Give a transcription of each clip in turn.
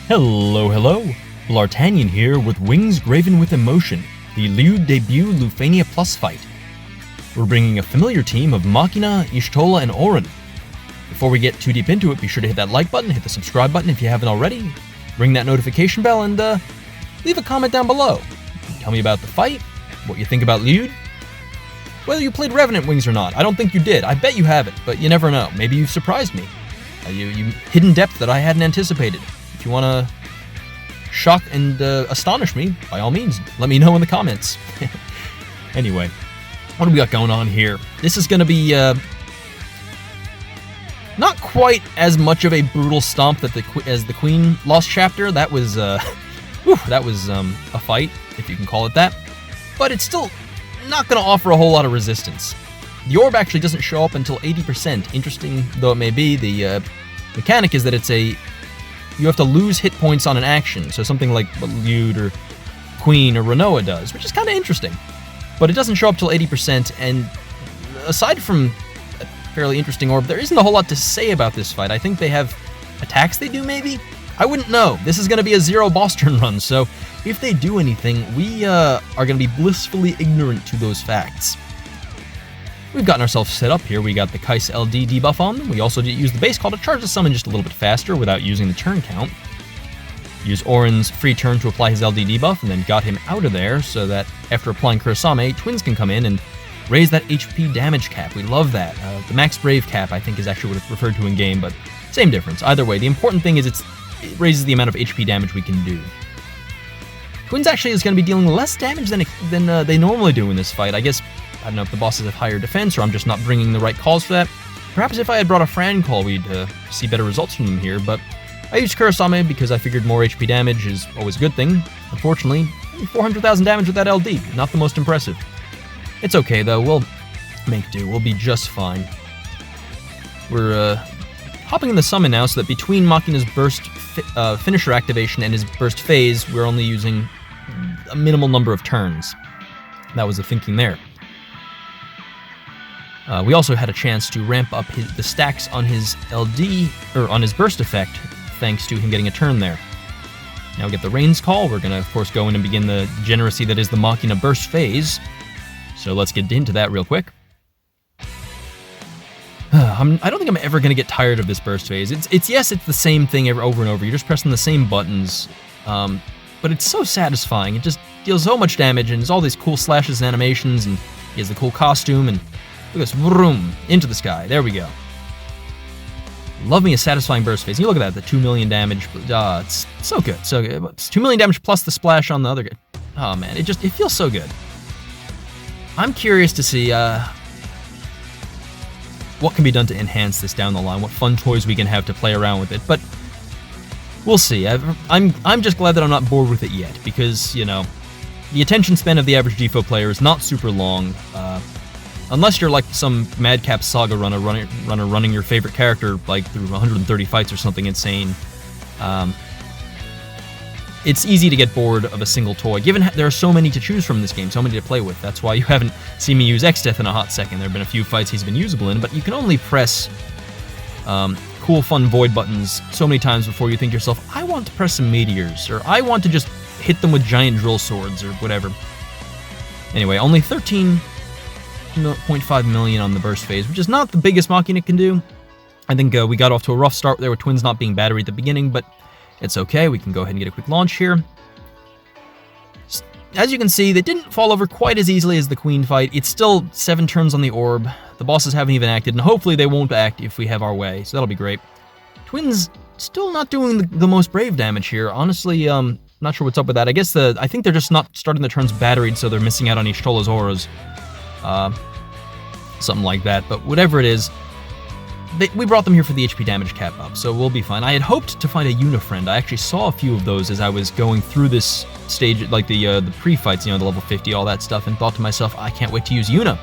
Hello, Bl'Artagnan here with Wings Graven with Emotion, the Llyud debut Lufenia Plus fight. We're bringing a familiar team of Machina, Y'shtola, and Auron. Before we get too deep into it, be sure to hit that like button, hit the subscribe button if you haven't already, ring that notification bell, and leave a comment down below. Tell me about the fight, what you think about Llyud, whether you played Revenant Wings or not. I don't think you did. I bet you haven't, but you never know. Maybe you've surprised me. You hidden depth that I hadn't anticipated. If you want to shock and astonish me, by all means, let me know in the comments. Anyway, what do we got going on here? This is going to be not quite as much of a brutal stomp as the Queen Lost Chapter. That was a fight, if you can call it that. But it's still not going to offer a whole lot of resistance. The orb actually doesn't show up until 80%. Interesting though it may be, the mechanic is that you have to lose hit points on an action, so something like what Llyud or Queen or Renoa does, which is kind of interesting. But it doesn't show up till 80%, and aside from a fairly interesting orb, there isn't a whole lot to say about this fight. I think they have attacks they do, maybe? I wouldn't know. This is going to be a zero boss turn run, so if they do anything, we are going to be blissfully ignorant to those facts. We've gotten ourselves set up here. We got the Kais LD debuff on them. We also use the base call to charge the summon just a little bit faster without using the turn count. Use Auron's free turn to apply his LD debuff, and then got him out of there so that after applying Kurosame, Twins can come in and raise that HP damage cap. We love that. The Max Brave cap, I think, is actually what it's referred to in-game, but same difference. Either way, the important thing is it raises the amount of HP damage we can do. Twins actually is going to be dealing less damage than they normally do in this fight. I guess, I don't know if the bosses have higher defense or I'm just not bringing the right calls for that. Perhaps if I had brought a Fran call, we'd see better results from them here, but I used Kurosame because I figured more HP damage is always a good thing. Unfortunately, only 400,000 damage with that LD. Not the most impressive. It's okay, though. We'll make do. We'll be just fine. We're hopping in the summon now so that between Machina's burst finisher activation and his burst phase, we're only using a minimal number of turns. That was the thinking there. We also had a chance to ramp up the stacks on his LD, or on his burst effect, thanks to him getting a turn there. Now we get the Rains call. We're going to, of course, go in and begin the degeneracy that is the Machina burst phase. So let's get into that real quick. I don't think I'm ever going to get tired of this burst phase. It's the same thing over and over. You're just pressing the same buttons. But it's so satisfying. It just deals so much damage, and there's all these cool slashes and animations, and he has the cool costume, and look at this, vroom, into the sky. There we go. Love me a satisfying burst phase. You look at that, the 2 million damage. It's so good, so good. It's 2 million damage plus the splash on the other guy. Oh man, it feels so good. I'm curious to see what can be done to enhance this down the line, what fun toys we can have to play around with it, but we'll see. I'm just glad that I'm not bored with it yet, because, you know, the attention span of the average DFFOO player is not super long, unless you're like some Madcap Saga runner running your favorite character like through 130 fights or something insane. It's easy to get bored of a single toy, given there are so many to choose from in this game, so many to play with. That's why you haven't seen me use X-Death in a hot second. There have been a few fights he's been usable in, but you can only press cool, fun void buttons so many times before you think to yourself, I want to press some meteors, or I want to just hit them with giant drill swords, or whatever. Anyway, only 13.5 million on the burst phase, which is not the biggest Machina can do. I think we got off to a rough start there with Twins not being battery at the beginning, but it's okay. We can go ahead and get a quick launch here. As you can see, they didn't fall over quite as easily as the Queen fight. It's still 7 turns on the orb. The bosses haven't even acted, and hopefully they won't act if we have our way, so that'll be great. Twins still not doing the most brave damage here. Honestly, not sure what's up with that. I think they're just not starting the turns batteried, so they're missing out on Y'shtola's auras. Something like that, but whatever it is, we brought them here for the HP damage cap up, so we'll be fine. I had hoped to find a Unifriend. I actually saw a few of those as I was going through this stage, like the pre-fights, you know, the level 50, all that stuff, and thought to myself, I can't wait to use Una.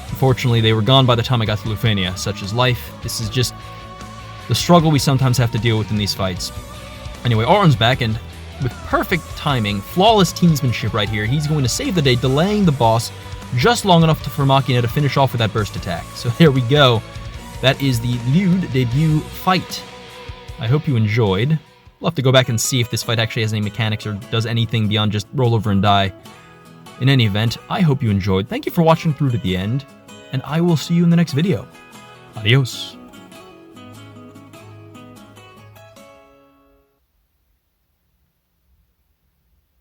Unfortunately, they were gone by the time I got to Lufenia. Such is life. This is just the struggle we sometimes have to deal with in these fights. Anyway, Auron's back, and with perfect timing, flawless teamsmanship right here, he's going to save the day, delaying the boss just long enough for Machina to finish off with that burst attack. So there we go. That is the Llyud debut fight. I hope you enjoyed. We'll have to go back and see if this fight actually has any mechanics or does anything beyond just roll over and die. In any event, I hope you enjoyed. Thank you for watching through to the end, and I will see you in the next video. Adios.